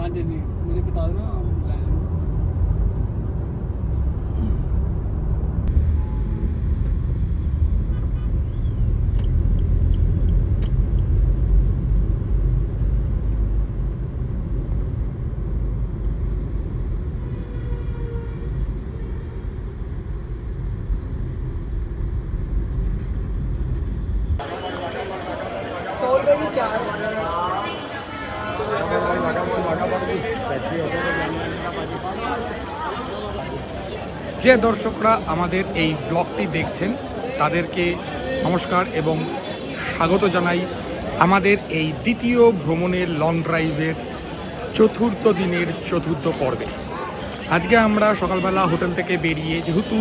हाँ जी जी, मुझे बता देना हम ले आएंगे। যে দর্শকরা আমাদের এই ব্লগটি দেখছেন তাদেরকে নমস্কার এবং স্বাগত জানাই আমাদের এই দ্বিতীয় ভ্রমণের লং ড্রাইভের চতুর্থ দিনের চতুর্থ পর্বে। আজকে আমরা সকালবেলা হোটেল থেকে বেরিয়ে, যেহেতু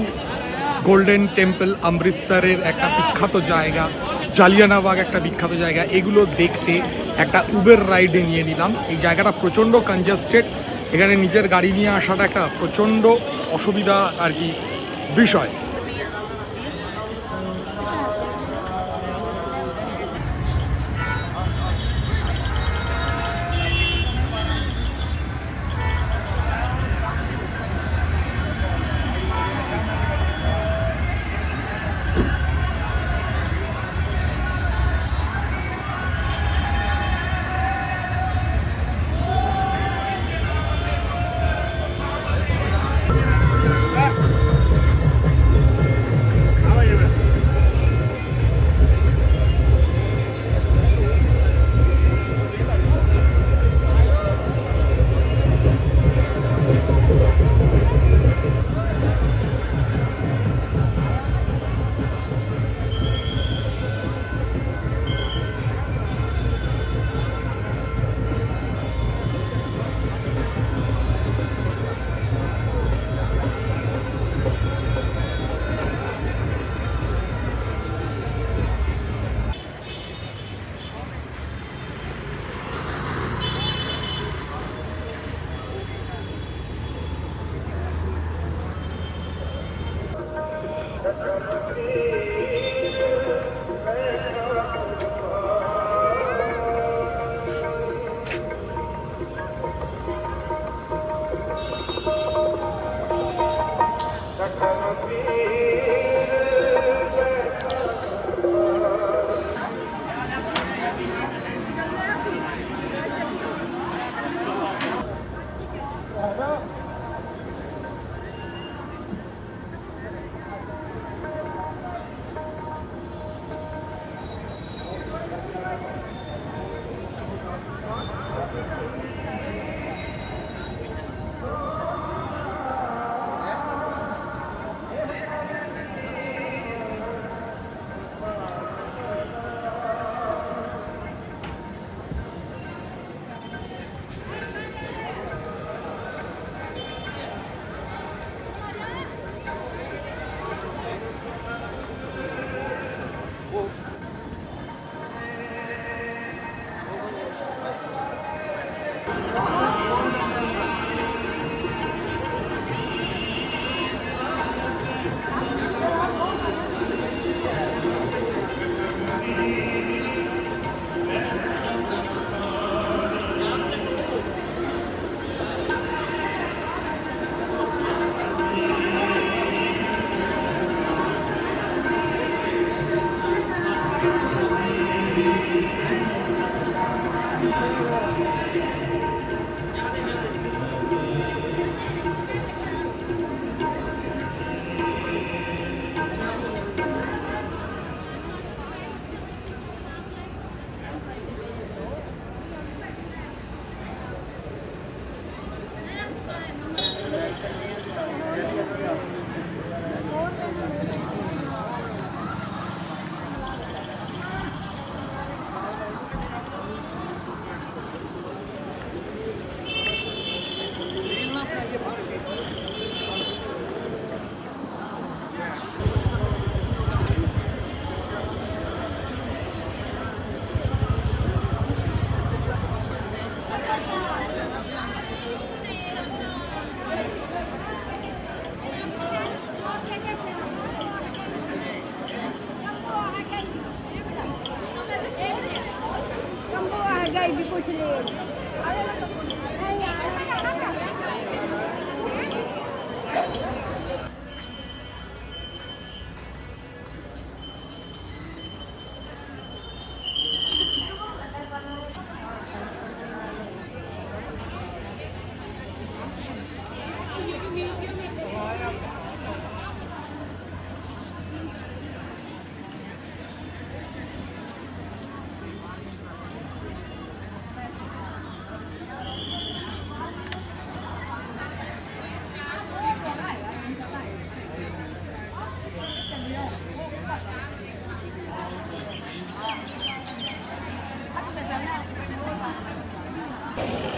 গোল্ডেন টেম্পল অমৃতসরের একটা বিখ্যাত জায়গা, জালিয়ানওয়ালাবাগ একটা বিখ্যাত জায়গা, এগুলো দেখতে একটা উবের রাইডে নিয়ে নিলাম। এই জায়গাটা প্রচণ্ড কনজাস্টেড, এখানে নিজের গাড়ি নিয়ে আসাটা একটা প্রচণ্ড অসুবিধা আর কি বিষয়।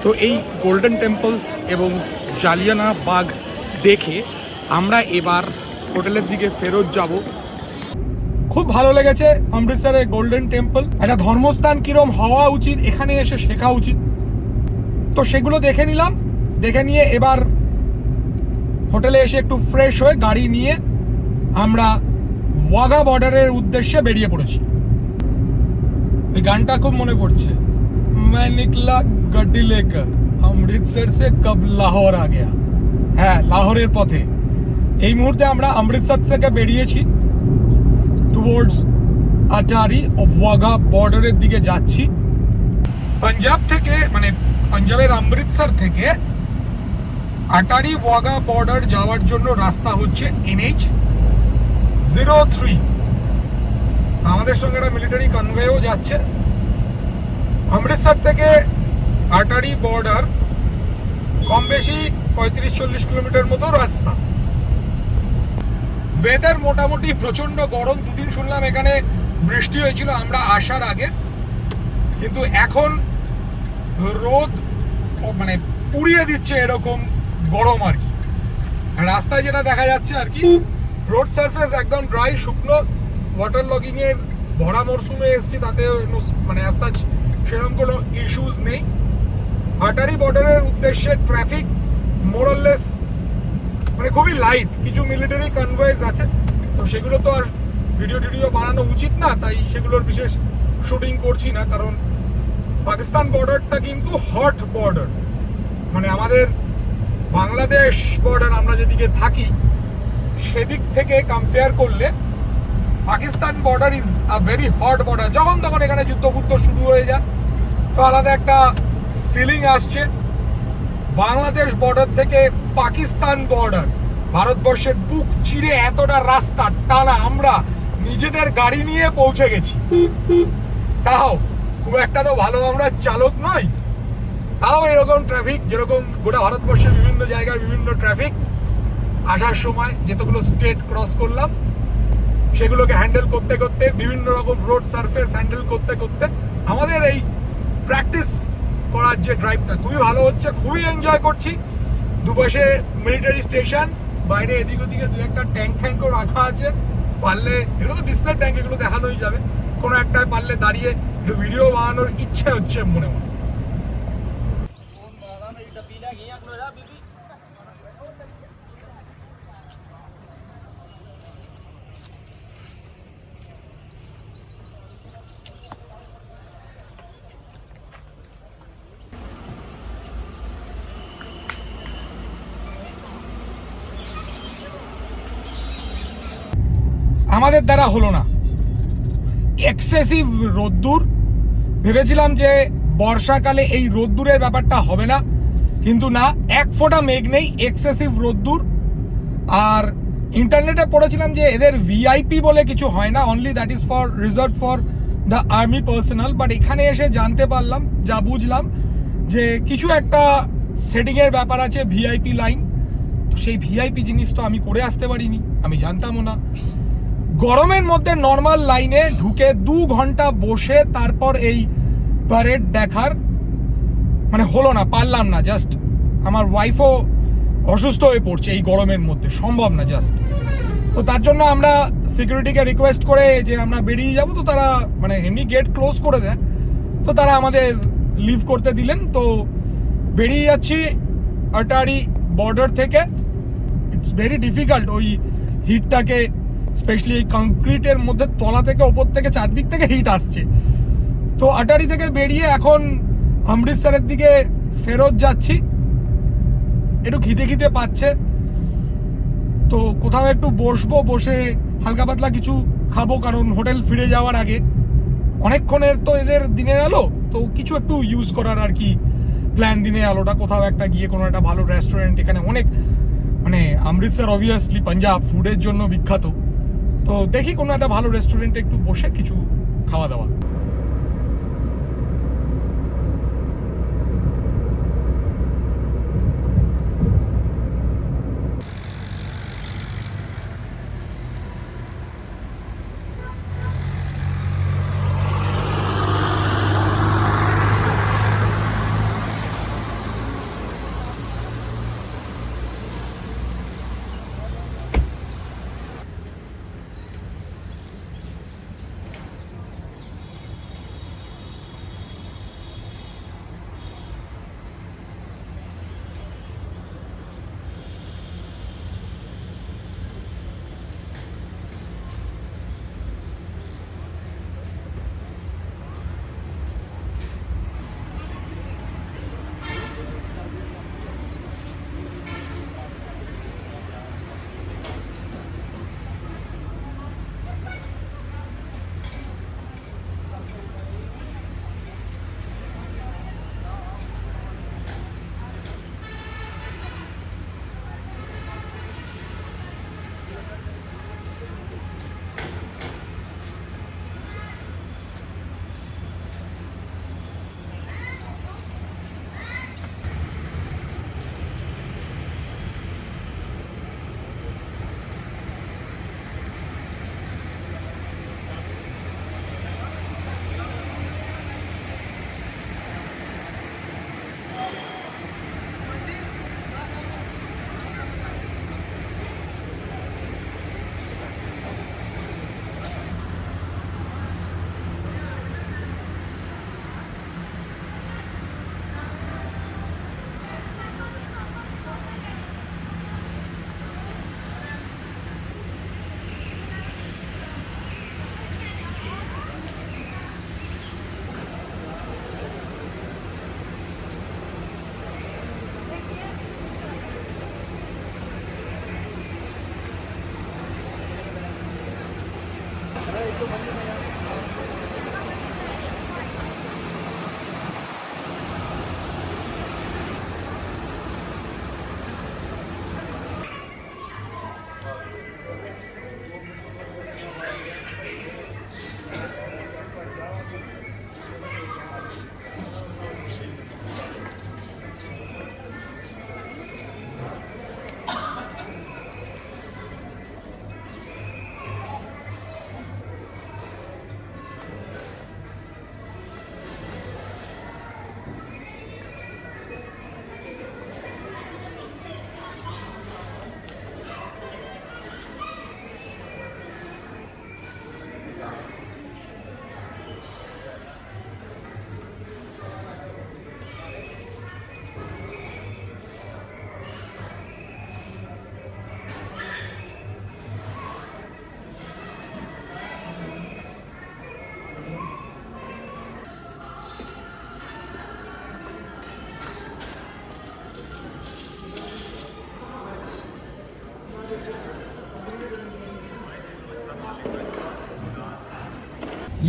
তো এই গোল্ডেন টেম্পল এবং জালিয়ানা বাগ দেখে আমরা এবার হোটেলের দিকে ফেরত যাব। খুব ভালো লেগেছে অমৃতসরের গোল্ডেন টেম্পল। একটা ধর্মস্থান কিরম হওয়া উচিত এখানে এসে শেখা উচিত। তো সেগুলো দেখে নিলাম, দেখে নিয়ে এবার হোটেলে এসে একটু ফ্রেশ হয়ে গাড়ি নিয়ে আমরা ওয়াঘা বর্ডারের উদ্দেশ্যে বেরিয়ে পড়েছি। এই গানটা খুব মনে পড়ছে, मैं निकला गड्डी लेकर अमृतसर से कब लाहौर आ गया। হ্যাঁ, লাহোরের পথে এই মুহূর্তে আমরা অমৃতসর থেকে বেরিয়েছি, টুয়ার্ডস আটারি ও ওয়াঘা বর্ডারের দিকে যাচ্ছি। পাঞ্জাব থেকে মানে পাঞ্জাবের অমৃতসর থেকে আটারি ওয়াঘা বর্ডার যাওয়ার জন্য রাস্তা হচ্ছে NH-03। আমাদের সঙ্গে একটা মিলিটারি কনভয়েও যাচ্ছে। অমৃতসর থেকে আটারি বর্ডার কম বেশি 35-40 কিলোমিটার মতো রাস্তা। ওয়েদার মোটামুটি প্রচন্ড গরম। দুদিন শুনলাম এখানে বৃষ্টি হয়েছিল আমরা আসার আগে, কিন্তু এখন রোদ মানে পুড়িয়ে দিচ্ছে এরকম গরম আর কি। রাস্তায় যেটা দেখা যাচ্ছে আর কি, রোড সারফেস একদম ড্রাই, শুকনো। ওয়াটার লগিং এর ভরা মরশুমে এসেছি, তাতে মানে অ্যাজ সাচ সেরকম কোনো ইস্যুস নেই। আটারি বর্ডারের উদ্দেশ্যে ট্রাফিক মোরলেস মানে খুবই লাইট। কিছু মিলিটারি কনভয়েস আছে, তো সেগুলো তো আর ভিডিও বানানো উচিত না, তাই সেগুলোর বিশেষ শুটিং করছি না। কারণ পাকিস্তান বর্ডারটা কিন্তু হট বর্ডার, মানে আমাদের বাংলাদেশ বর্ডার আমরা যেদিকে থাকি সেদিক থেকে কম্পেয়ার করলে Pakistan border is a very hot border. যখন তখন এখানে যুদ্ধ শুরু হয়ে যায়, তো আলাদা একটা ফিলিং আসছে। বাংলাদেশ বর্ডার থেকে পাকিস্তান বর্ডার, ভারতবর্ষের বুক চিরে এতটা রাস্তা টানা আমরা নিজেদের গাড়ি নিয়ে পৌঁছে গেছি। তাও খুব একটা তো ভালো আমরা চালক নই, তাও এরকম ট্রাফিক, যেরকম গোটা ভারতবর্ষের বিভিন্ন জায়গার বিভিন্ন ট্রাফিক। আসার সময় যেতগুলো স্টেট ক্রস করলাম সেগুলোকে হ্যান্ডেল করতে করতে, বিভিন্ন রকম রোড সারফেস হ্যান্ডেল করতে করতে আমাদের এই প্র্যাকটিস করার যে ড্রাইভটা খুবই ভালো হচ্ছে, খুবই এনজয় করছি। দুপাশে মিলিটারি স্টেশন, বাইরে এদিক ওদিকে দু একটা ট্যাঙ্কও রাখা আছে। পারলে এগুলো তো ডিসপ্লে ট্যাঙ্ক, এগুলো দেখানোই যাবে। কোনো একটায় পারলে দাঁড়িয়ে একটু ভিডিও বানানোর ইচ্ছে হচ্ছে মনে মনে। আমাদের দ্বারা হলো না, এক্সেসিভ রোদ্দুর। ভেবেছিলাম যে বর্ষাকালে এই রোদ্দুরের ব্যাপারটা হবে না, কিন্তু না, এক ফোঁটা মেঘ নেই, এক্সেসিভ রোদ্দুর। আর ইন্টারনেটে পড়েছিলাম যে এদের ভিআইপি বলে কিছু হয় না, only that is for reserve for the army personal. But এখানে এসে জানতে পারলাম, যা বুঝলাম, যে কিছু একটা সেটিংয়ের ব্যাপার আছে, ভিআইপি লাইন। তো সেই ভিআইপি জিনিস তো আমি করে আসতে পারিনি, আমি জানতামও না। গরমের মধ্যে নর্মাল লাইনে ঢুকে 2 ঘন্টা বসে তারপর এই প্যারেড দেখার মানে হলো না, পারলাম না। জাস্ট আমার ওয়াইফও অসুস্থ হয়ে পড়ছে এই গরমের মধ্যে, সম্ভব না জাস্ট। তো তার জন্য আমরা সিকিউরিটিকে রিকোয়েস্ট করে যে আমরা বেরিয়ে যাব, তো তারা মানে এমনি গেট ক্লোজ করে দেয়, তো তারা আমাদের লিভ করতে দিলেন। তো বেরিয়ে যাচ্ছি আটারি বর্ডার থেকে। ইটস ভেরি ডিফিকাল্ট ওই হিটটাকে, স্পেশালি এই কংক্রিটের মধ্যে তলা থেকে ওপর থেকে চারদিক থেকে হিট আসছে। তো আটারি থেকে বেরিয়ে এখন অমৃতসরের দিকে ফেরত যাচ্ছি। একটু খিদে পাচ্ছে, তো কোথাও একটু বসবো, বসে হালকা পাতলা কিছু খাবো, কারণ হোটেল ফিরে যাওয়ার আগে অনেকক্ষণের তো এদের দিনের আলো, তো কিছু একটু ইউজ করার আর কি প্ল্যান। দিনের আলোটা কোথাও একটা গিয়ে কোনো একটা ভালো রেস্টুরেন্ট, এখানে অনেক মানে অমৃতসর অবভিয়াসলি পাঞ্জাব ফুডের জন্য বিখ্যাত, তো দেখি কোনো একটা ভালো রেস্টুরেন্টে একটু বসে কিছু খাওয়া দাওয়া।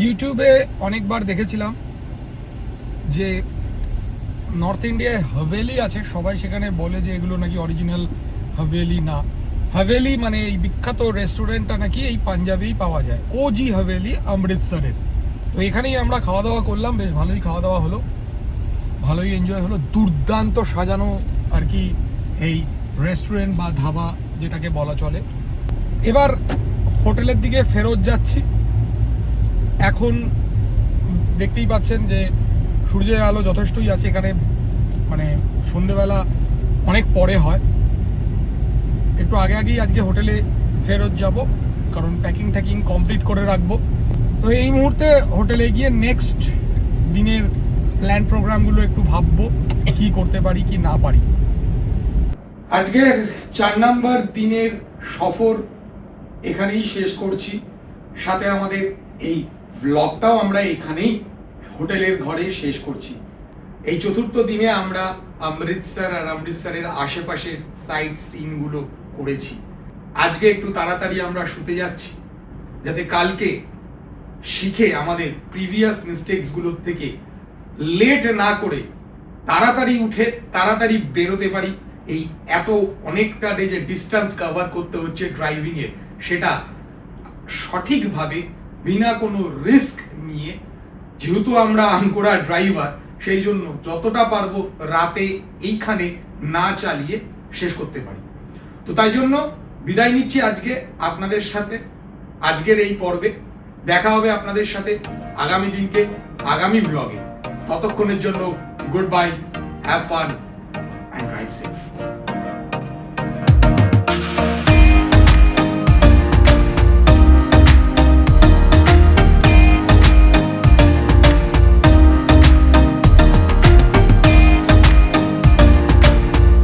ইউটিউবে অনেকবার দেখেছিলাম যে নর্থ ইন্ডিয়ায় হাভেলি আছে, সবাই সেখানে বলে যে এগুলো নাকি অরিজিনাল হাভেলি না। হাভেলি মানে এই বিখ্যাত রেস্টুরেন্টটা নাকি এই পাঞ্জাবেই পাওয়া যায়, ওজি হাভেলি অমৃতসরের। তো এখানেই আমরা খাওয়া দাওয়া করলাম, বেশ ভালোই খাওয়া দাওয়া হলো, ভালোই এনজয় হলো। দুর্দান্ত সাজানো আর কি এই রেস্টুরেন্ট বা ধাবা যেটাকে বলা চলে। এবার হোটেলের দিকে ফেরত যাচ্ছি। এখন দেখতেই পাচ্ছেন যে সূর্যের আলো যথেষ্টই আছে এখানে, মানে সন্ধেবেলা অনেক পরে হয়। একটু আগে আগেই আজকে হোটেলে ফেরত যাব, কারণ প্যাকিং কমপ্লিট করে রাখবো। তো এই মুহূর্তে হোটেলে গিয়ে নেক্সট দিনের প্ল্যান প্রোগ্রামগুলো একটু ভাববো কি করতে পারি কি না পারি। আজকের 4 নম্বর দিনের সফর এখানেই শেষ করছি। সাথে আমাদের এই ব্লগটাও আমরা এখানেই হোটেলের ঘরে শেষ করছি। এই চতুর্থ দিনে আমরা অমৃতসর আর অমৃতসরের আশেপাশের সাইট সিনগুলো করেছি। আজকে একটু তাড়াতাড়ি আমরা শুতে যাচ্ছি, যাতে কালকে শিখে আমাদের প্রিভিয়াস মিস্টেকসগুলোর থেকে লেট না করে তাড়াতাড়ি উঠে তাড়াতাড়ি বেরোতে পারি। এই এত অনেকটা যে ডিস্টেন্স কভার করতে হচ্ছে ড্রাইভিংয়ে, সেটা সঠিকভাবে বিনা কোনো রিস্ক নিয়ে, যেহেতু আমরা আনকোড়া ড্রাইভার, সেই জন্য যতটা পারবো রাতে এইখানে না চালিয়ে শেষ করতে পারি। তো তাই জন্য বিদায় নিচ্ছি আজকে আপনাদের সাথে আজকের এই পর্বে। দেখা হবে আপনাদের সাথে আগামী দিনকে আগামী ব্লগে। ততক্ষণের জন্য good bye, have fun and drive safe.